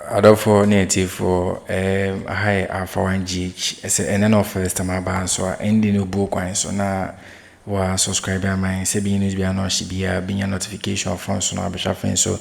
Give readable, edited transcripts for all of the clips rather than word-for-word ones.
Adolfo native for high Alpha 1GH as an first time ban so ending no book wine so na wa subscriber mine say be news be no she be a notification from so na be shafin so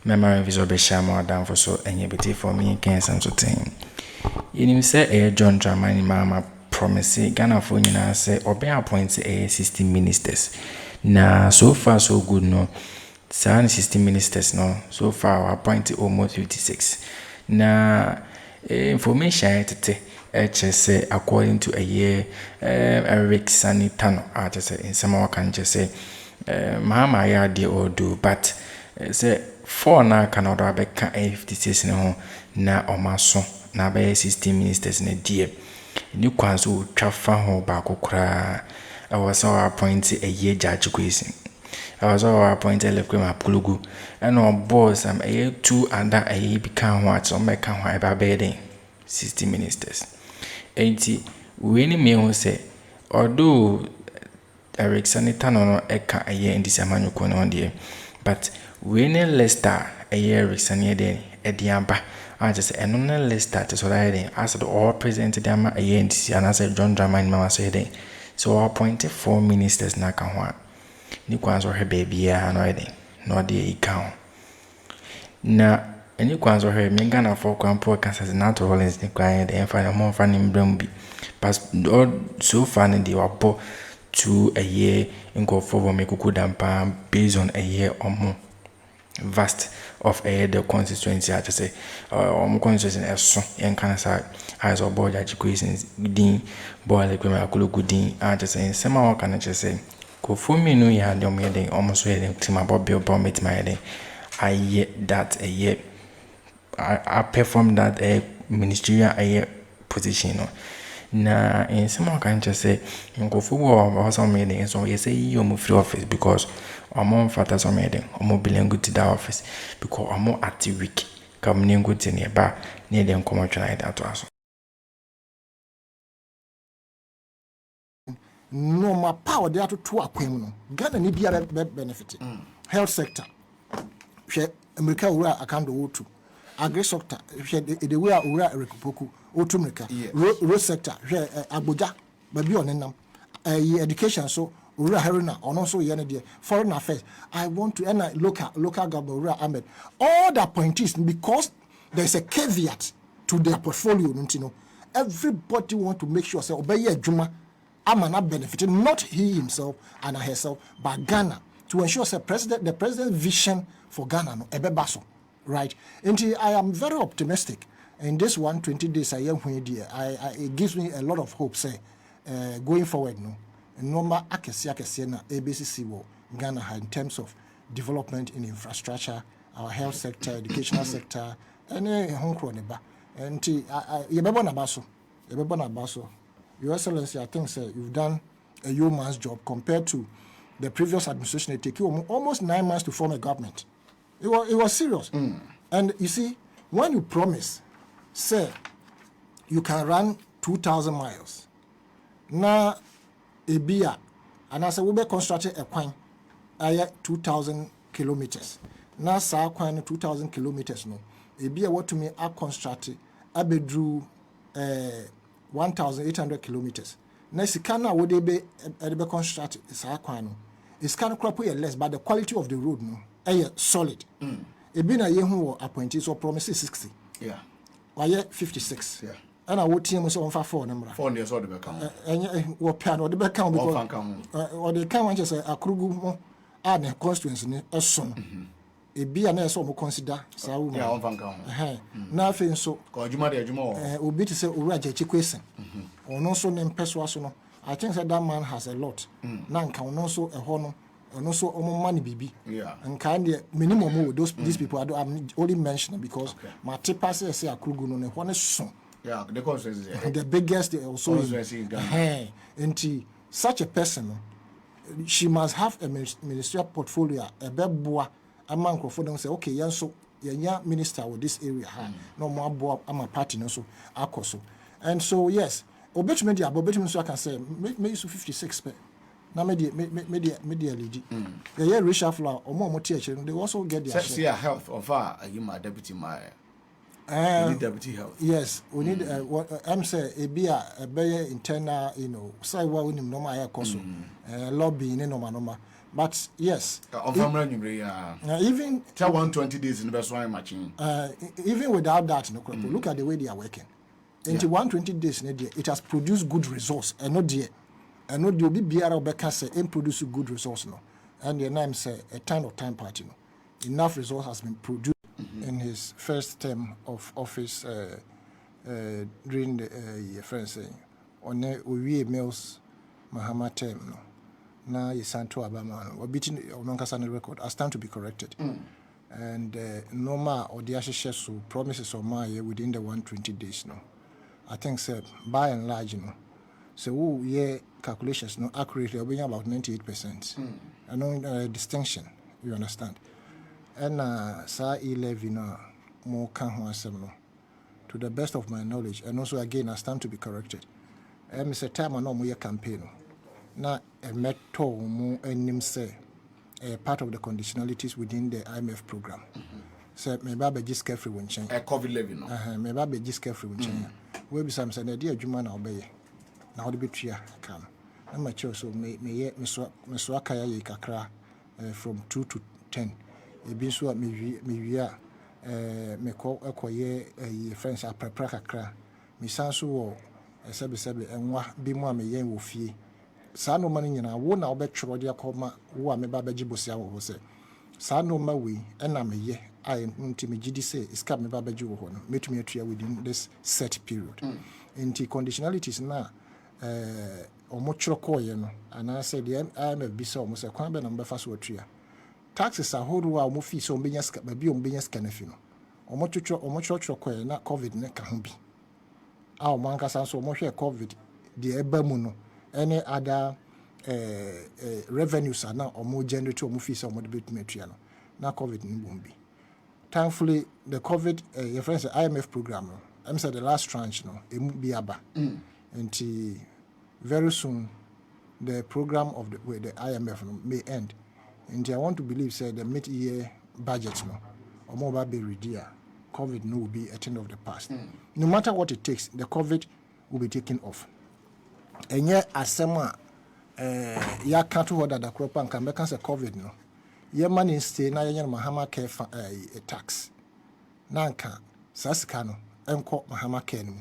memory visual be share more down for so any bit for me can some to thing. You say John Dramani Mahama promise Ghana for nyina say obe appoint 60 ministers. Na so far so good no. 60 ministers no so far appointed almost 56. Na information say according to a year Eric Sanitano say in some can just say Mahama ya de or do but say 4 na Canada beka 56 no na omaso na be 60 ministers na die ni kwanzo twafa ho ba kokora I was appointed a year J.Quayson. I was appointed Elikplim Akrugu and on board some a 2 under a become what so make how by bedding 60 ministers. 80 we may say although Eric Sanitano no eka a year in this amanu on there but we need Leicester a year Eric Sanitano a diamba I just say no Leicester to so that as the all presented them a year in this and I said John Dramani Mahama said so I appointed 4 ministers na kanwa ni kwanzo he baby ya no ede no de account na eni kwanzo he menga na for kwampo Kansas na to Rollins ni kwa de enfa mo fa ni mbram bi pas so far ni de wapo to a year ingo for me kuku dampa based on a year omo vast of a the constituency I just say constituency eso yen kan sa as obo J.Quayson din boy Elikplim Akrugu din I just say sema wa kan just say ko fumi no ya de omo yeden almost yeden team about bill bomb my yeden I year that a year I perform that a ministerial a year position no na in some can just say go football or some meeting so you say you move free office because I'm fathers or meeting or billion good to that office because I'm more at the week come near good to nearby near them come out tonight at us. No my power there to Akrugu. Ghana need be benefit. Health sector. America ura akando wotu. Agri sector. The way ura rekupoku. Otumrika. Road sector. Abuja. Baby on education so ura herina on also yenede foreign affairs. I want to end local government ura Ahmed. All the appointees because there's a caveat to their portfolio. You know, everybody want to make sure say obey Juma. I'm not benefiting, not he himself and herself, but Ghana to ensure the president's vision for Ghana no ebebaso, right? And I am very optimistic. In this 120 days I am here, it gives me a lot of hope. Say going forward, no number akesi na ABCC wo Ghana in terms of development in infrastructure, our health sector, educational sector, and home neba. And yebebo na baso. Your Excellency, I think, sir, you've done a yeoman's job compared to the previous administration. It took you almost 9 months to form a government. It was serious. And you see, when you promise, say, you can run 2,000 miles. Now, a beer, and I said, we be constructing a coin, 2,000 kilometers. Now, sa coin 2,000 kilometers. No, a beer what to me are constructed. I be drew 1,800 kilometers. Now, Sikana would they be constructed? It's kind of crop less, but the quality of the road no, solid. It been a year who appointees or promises 60. Yeah. Why 56? Yeah. And I would team was on for 4 number. 4 years old the back. And what pan or the back count because or the count just a Akrugu and a constituency a son. A be an ass or consider so yeah on fan nothing so Juma to say J.Quayson or no so name persuasion. I think that man has a lot. Nan can also a honor and also money baby. Yeah. And kind of minimum these people I'm only mentioning because my tip passes say Akrugu no one is son. Yeah, the constituency. The biggest also and such a person she must have a ministerial portfolio a beboa a man for them say okay yeah so yeah minister with this area no more boa I'm a party no so akoso and so yes obet media but bet so I can say me use 56 na media lead yeah racial flower or more teacher they also get their see health of you my deputy my We need deputy health. Yes, we need what I'm saying a better internal, say what we need normal air cost, lobbying in normal. But yes, even tell 120 days in the best one matching. Even without that, look at the way they are working. Into 120 days, it has produced good results. And not dear, and not the BR Becca say and produce good results. No, and the name say a time party. No, enough results has been produced in his first term of office during the friends saying on we Mills Mahama term. No. Now you sent to Abama, we're beating on record. I stand to be corrected. And normal or the so promises of my year within the 120 days. No, I think, sir, by and large, so calculations, accurately, we're about 98%. And no distinction, you understand. And Sir E11, more can to the best of my knowledge, and also again, I stand to be corrected. And Mr. Time, I know more campaign. Now, a metal more and say part of the conditionalities within the IMF program. So, maybe just carefree when change. A COVID levy, no? Maybe just carefree when change. We be some say, dear Juman obey. Now the bit come. I'm mature, so may Swakaya Kakra from 2 to 10. A binsua me call a coye a friends are preprakakra. Me sansu a sabi and wa be more me yen will fee. Sano money na wo na obetro dia koma wo ameba begibosia wo se sano mawi na meye I ntimi gidi say iska meba begi wo ho no metumi atua within this set period nti conditionalities na omochro koye no ana say the IMF bi say omo say kwan be na mbefa so atua taxes ahodo a omo fi so ombenya ska ba bi ombenya ska na fi no omochro koye na covid ne ka ho bi a omo ankasa so omo hwe covid de eba mu no any other revenues are now or more generate or more fees or more debate material. Now COVID nimbi. Thankfully, the COVID reference IMF program. I'm saying the last tranche no, it will be aba. And very soon, the program of the IMF may end. And I want to believe say the mid-year budget no, or more be reduced. COVID no will be a thing of the past. No matter what it takes, the COVID will be taken off. And yet, as someone, ya can't hold that the crop and can make us a COVID no. Your money stay na your Mahama care a tax. Nanka, Saskano, and quote Mahama care no.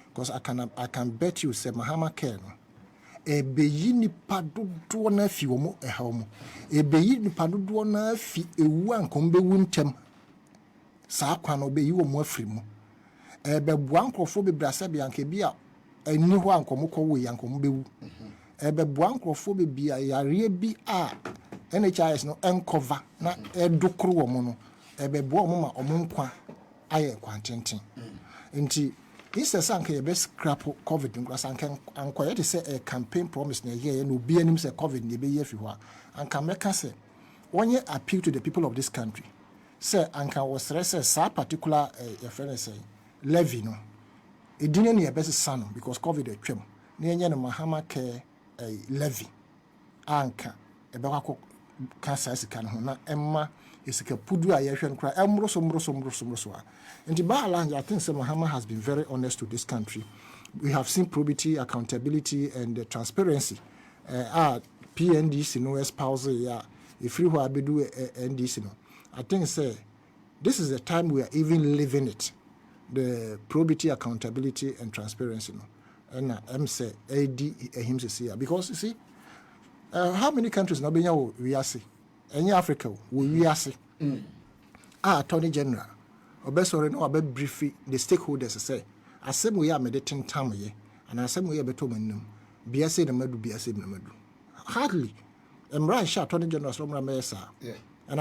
Because I can bet you say Mahama care no. E beyini padu duona fi womo e hawmo. E beyini padu duona fi e wan kombe wuntem. Sa kwa no be yi womo afri mu. E be buan krofo be brasa bi anke bia eni ho ankomukọ wo yankomu bewu ebe buankrofo be bia yare bi a NHIS no encover na edokro wo mo no ebe bo mo ma omo nkwa aye kwantenten nti isa sanka ye be scrap covid nkwa sanka anko ye say a campaign promise na ye no bi anim say covid ne be ye fi ho anka meka say wonye appeal to the people of this country say anka was say sa particular your friend say levy no it didn't need a best son because COVID a trim. Near Mahama care a levy. Anka, a Bako cancer can hona, Emma is a pudu a yashan cry, Emrosom. And the Bahaland, I think Mahama has been very honest to this country. We have seen probity, accountability, and transparency. PNDC no espouse, if you are be do NDC no. I think say this is the time we are even living it. The probity, accountability, and transparency. No? And I'm say AD him say because you see, how many countries now we are see? Any Africa we are see. Attorney General, obesore no abe brief the stakeholders say. Asem we are meditating time ye, and asem we are beto manum. Biase na madu biase na madu. Hardly. Emra sha Attorney General Slomra Mesa. And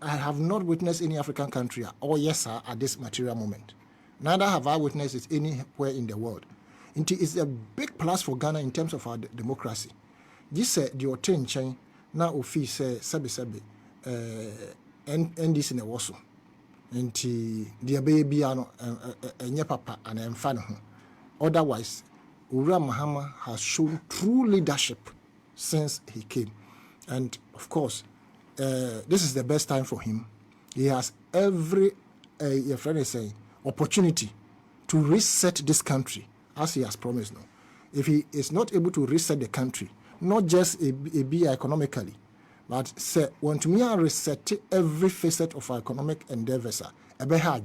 I have not witnessed any African country or yes sir at this material moment. Neither have I witnessed it anywhere in the world. It's a big plus for Ghana in terms of our democracy. This the attention now office sabi NDC na woso. The baby ano enye papa and emfa ho. Otherwise, Ura Mahama has shown true leadership since he came. And of course, this is the best time for him. He has every, your friend is saying, opportunity to reset this country as he has promised now. If he is not able to reset the country, not just a be economically, but say want to me reset every facet of our economic endeavors, a be hard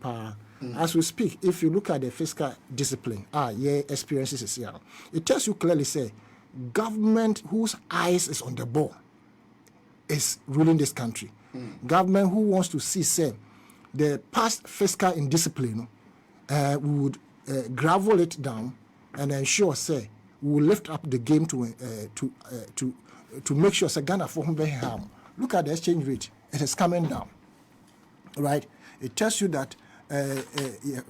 power. As we speak, if you look at the fiscal discipline, experiences is here. It tells you clearly, say, government whose eyes is on the ball is ruling this country. Government who wants to see, say, the past fiscal indiscipline, we would gravel it down and ensure, say, we will lift up the game to make sure, say, Ghana for whom harm. Look at the exchange rate; it is coming down, right? It tells you that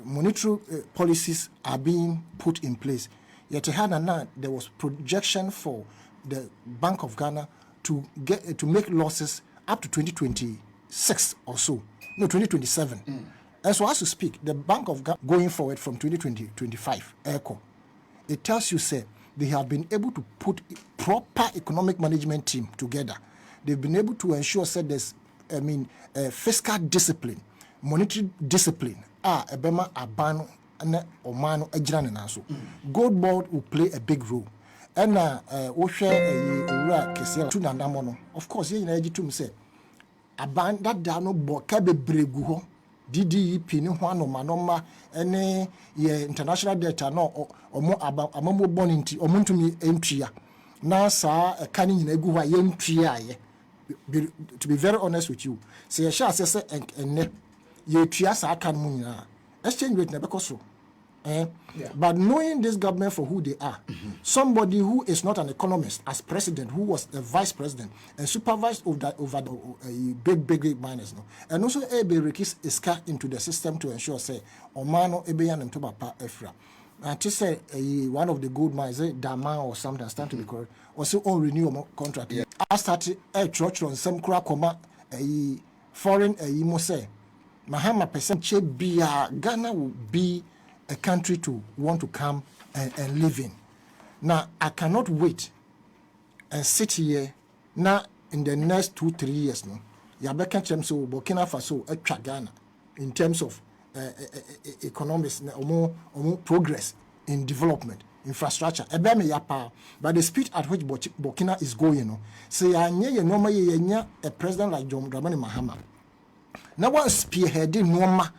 monetary policies are being put in place. Yet there was projection for the Bank of Ghana to make losses up to 2026 or so. No, 2027. And so as we speak, the Bank of Ghana going forward from 2025, it tells you, say, they have been able to put proper economic management team together. They've been able to ensure, say, there's, fiscal discipline, monetary discipline, ebema abano and omano ejran and so. Gold board will play a big role. And Kesi to Nandamono. Of course, you say aban that dano boka be bregu DDP ni hwano manoma ene ye international data no omo amamo boninti omuntumi entria na sa kani nyina egu hwa ye ntria ye. To be very honest with you, say sha say enne ye tria sa kan mu nyina exchange rate na be so. But knowing this government for who they are, somebody who is not an economist as president, who was a vice president and supervised over the big miners, no, and also ebe rekis iska into the system to ensure say omano ebe yan to papa efra. And to say one of the gold mines, Dama or something, stand to be correct, also on renewal contract. I started a church on some crackoma a foreign mo say Mahama percent bia Ghana will be a country to want to come and live in. Now, I cannot wait and sit here now in the next 2-3 years. No, Yabeka Chemso, Burkina Faso, Ghana, in terms of economics, or more progress in development, infrastructure. But the speed at which Burkina is going, no, say, I normally a president like John Dramani Mahama. Now, one spearheading Norma.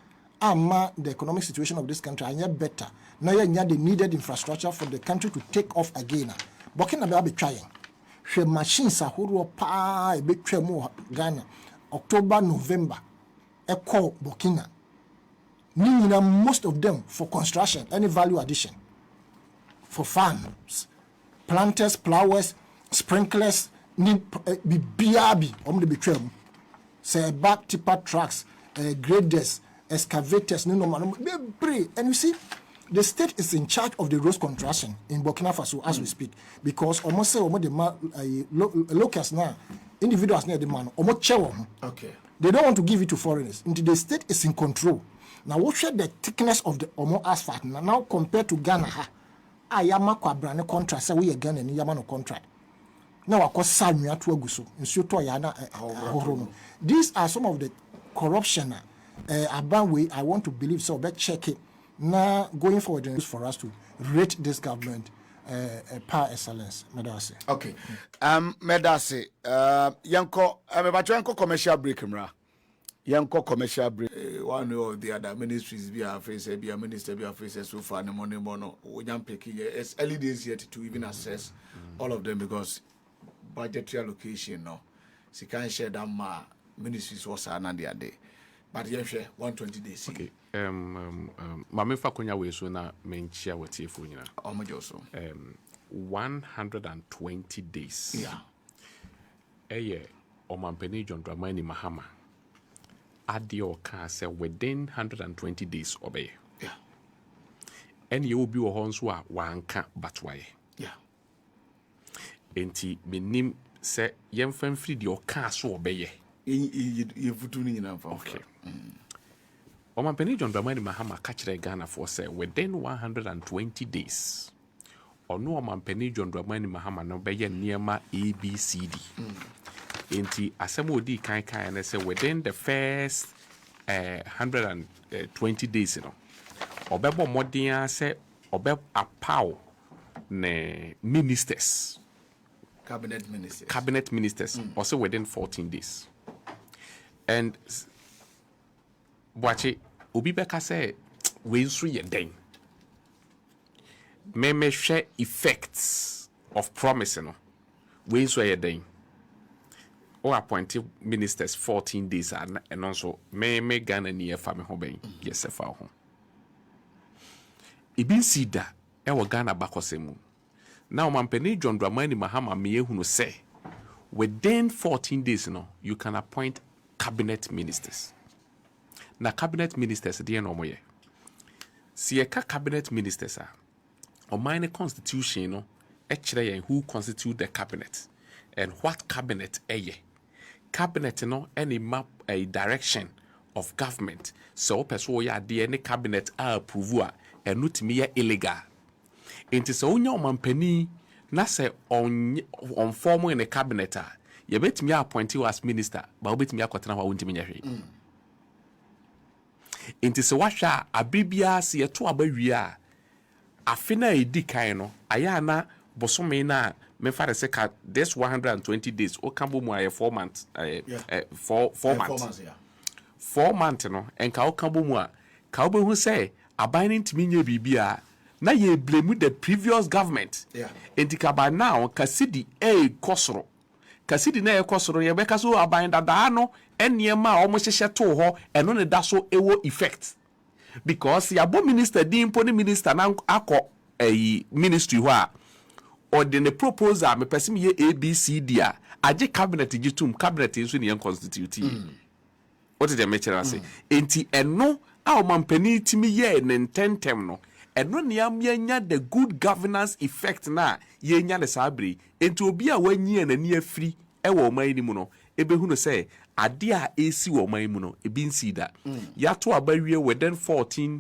The economic situation of this country are better. Now you need the needed infrastructure for the country to take off again. Burkina Faso be trying. She machines are who pa be more Ghana. October, November. Echo Burkina. Most of them for construction, any value addition. For farms, planters, plowers, sprinklers, need be BRB. The be say back tipper trucks, graders, excavators, and you see, the state is in charge of the road construction in Burkina Faso as we speak, because almost say the locals now, individuals near the man, almost okay. They don't want to give it to foreigners. Until the state is in control. Now, what should the thickness of the asphalt now compared to Ghana? Ayama kwa brand contract. Say we are Ghana ni yama no contract. Now, of course, Samia to Aguso in Suto Yana. These are some of the corruption. About way I want to believe so. But check it now. Going forward, for us to rate this government par excellence. Medase. Okay. Medase. Yanko. Yanko commercial break, mra. Yanko commercial break. One or the other ministries be a face, be a minister, be a face. So far, the money mono. We jump picking. It's early days yet to even assess all of them because budgetary allocation. No, so can't share that ministries was another day. But yeah, 120 days. Okay. Mame fa konya we so na menchia watiefo nyina. Omojoso. 120 days. Yeah. Eye omampeni John Dramani Mahama. Adio ka say within 120 days obey. Yeah. And you will be wo honso a wanka batwaye. Yeah. Enti menim say yemfam free di oka so obeye. Okay. Omampeni John Dramani Mahama kachire Ghana for say within 120 days. Ono Omampeni John Dramani Mahama no beye niema ABCD. Enti asemo di kan and say within the first 120 days, you know. Obebo modia say obe apow ne ministers. Cabinet ministers also within 14 days. And Boache Obi Beka say we through your day. Me share effects of promise, you know. We through your day. Or appointed ministers 14 days and also me Ghana near family home. Yes, for home. Ibin sida ewo Ghana bakosemu. Now Mampeni John Dramani Mahama Miehunu say within 14 days, you can appoint cabinet ministers. Now cabinet ministers the no more. See cabinet ministers are or minor constitution actually who constitute the cabinet and what cabinet cabinet any map a direction of government so person ya the any cabinet approve and not me illegal. It is only Mampeni na say on form in a cabinet you bet me appoint you as minister but bet me akwatena wa wuntimi nyahwe. It is washa abibia se yeto abawia afina edi kan no ayana bosome na me fare se ka this 120 days o kambo mu aye 4 months 4 months 4 months no enka o kambo mu a ka obehu say aban ntimi nya bibia na ye blame the previous government. Entika by now kasidi kosoro. Kasidi na kosoro ye beka so abanda da no eniema omo hyehye to ho eno ne da so ewo effect. Because yabo minister di imponi minister na akọ ministry ho a or the proposal me person ye ABCD a age cabinet gitum cabinet nso ne constitute. What did the mention say? Enti eno a o mampani timi ye ne ntentem no eno niam yenya the good governance effect na yenya le sabri enti obi a wanyi anani afiri ewo man ni mu no ebehu no say ade a esi wo man mu no ebi nsi da yato abawie within 14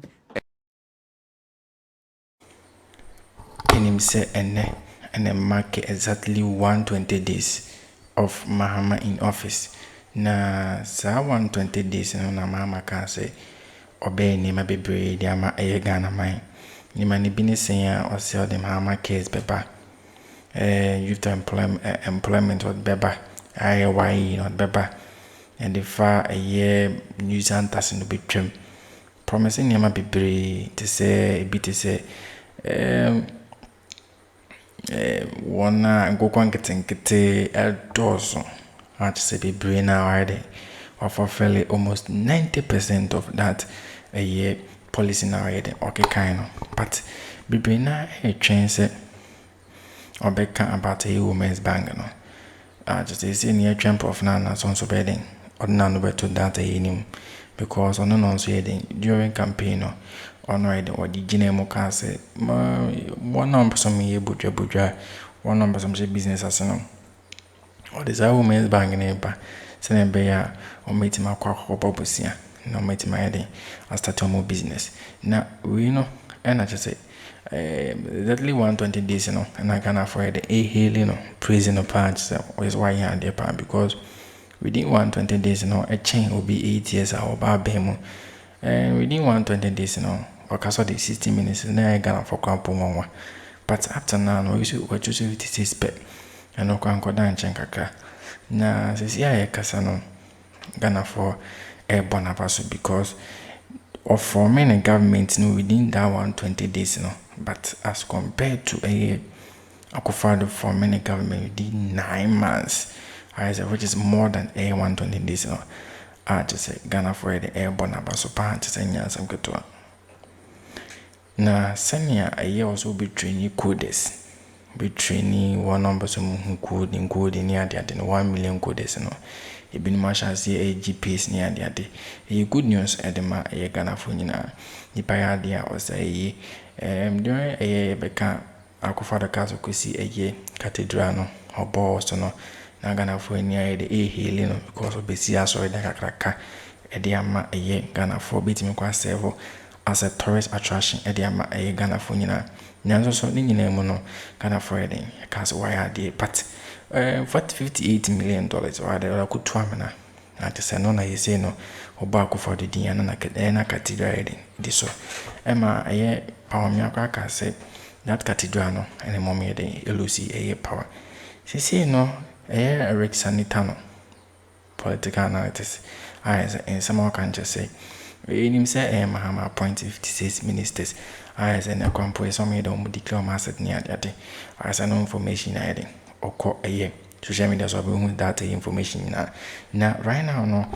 enim say ene mark exactly 120 days of Mahama in office na sa 120 days no na Mahama can say obey ni ma bebre di ama Ghana man ni mani bini senya or sell them Mahama case beba youth employment what beba IY not beba and the far a year Newz antas no betwem promising ni ma bebre to say a bit to say wana go kete eldozo at say bebre na already of fairly almost 90% of that a year policy now okay kind of but bebre na a chance or beka about a women's bank no just say near champ of nana so bedding or none to that a because on no so during campaign or no or the genemo can say one number some ye budja one number some business as no or this women's bank neighbor send be ya or meet my quack no meet my head I start more business now we know and I just say exactly 120 days and I can afford a hailing praising the parts is why you are there because within 120 days a chain will be 8 years or bamo and within 120 days or cast the 60 minutes now I gonna for one but after now we should watch 56 pet and no can go down chenkaka now says yeah casano gonna for a bonapaso because of for many governments within that 120 days but as compared to a Akufado for many government within 9 months which is more than a 120 days I just say Ghana for the airborne abaso pa to say nya some good na senior a year also be training coders be training one number some who code near the 1 million coders it been much as a GPS near the day a good news edema a Ghana for nyina nipa ya dia or say during a beka Akufado Castle Kesi a year cathedral no or boss no na Ghana for near the healing because of besia so the kakraka ediama a year Ghana for beating kwa servo as a tourist attraction ediama a Ghana for nyina nyanzo so ni nyina mu no Ghana for heading cause why are they but $58 million or they could twamana At the Sanona, you say no, or Baku for the Diana Cathedral. This so. Emma, a power miaka say that cathedral and a mommy de Lucy a power. She say no, a Rick Sanitano. Political analysis. In some more countries say, him say Mahama appointed 56 ministers. As in a company, some made on declare master near that as no information adding or call a year. Social media so we that information now right now no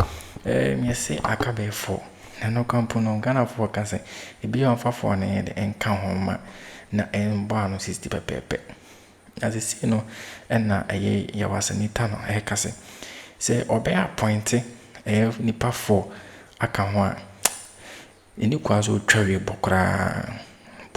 me say akabe for na no company no Ghana for can say e be on for na head and count home na en ba no 60 pepe as I say no and na aye ya wasanita no e ka say obe appointee nipa 4 aka ho a ni kwazo tware bokra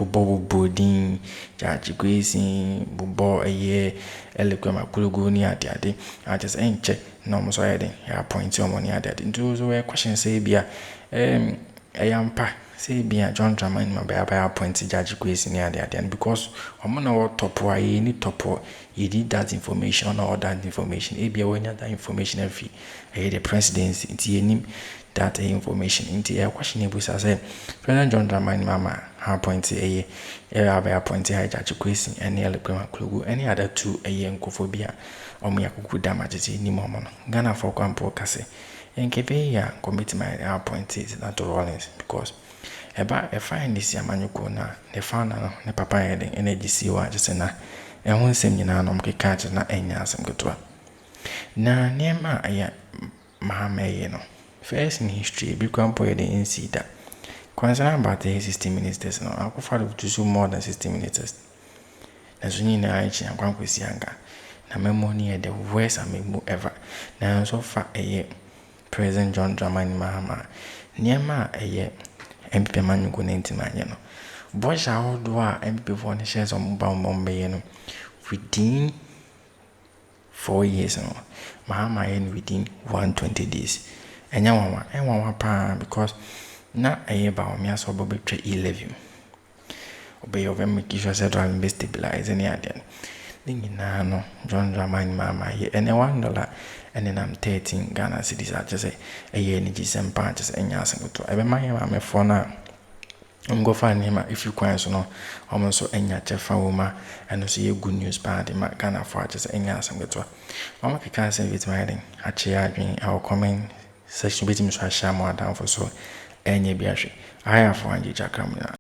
bobo bodin J.Quayson bobo aye Elikplim Akrugu ni ade I just ain't check no mo so yede ya appointee omo ni ade ntu so we question say bia ayampa say bia John Dramani ma ba appointee J.Quayson ni ade and because omo na what top wa ni top you need that information or that information e bia when that information every the presidency nti enim that information into a questionable say President John Dramani Mama appointee appointee J.Quayson and Elikplim Akrugu any other two nkophobia omo yakuku damage ni momo Ghana for kwampo kase enkepe ya commitment appointees that Rollins because eba find this amanyuko na the founder no ne papa yede NDC wa just na ehun nsem nyina no mkeka na enya asem gotwa na nema aya Mahama no first in history be kwampo yede NC that concern about the 60 ministers no akufo to do more than 60 ministers na so nyina aichi akwankwesi anga na memory the worst amemu ever na so fa President John Dramani Mahama niema MP manyugo 90 manye no boja odo a MP for the shares on bombe no within 4 years no Mahama within 120 days enya wanwa pa because na ba o me aso bobe twa 11 obey of make sure say to stabilize any ade nyina no John Dramani Mahama ene $1 and then I'm 13 Ghana cedis I just say ni December just enya asengoto ebe ma me for na go find him if you can so no almost enya chefa woma and so ye good news bad ma Ghana for just enya asengoto mama kika say with my heading achi adwen our comment section bit me so share more down for so enye bi ahwe I have one Akroma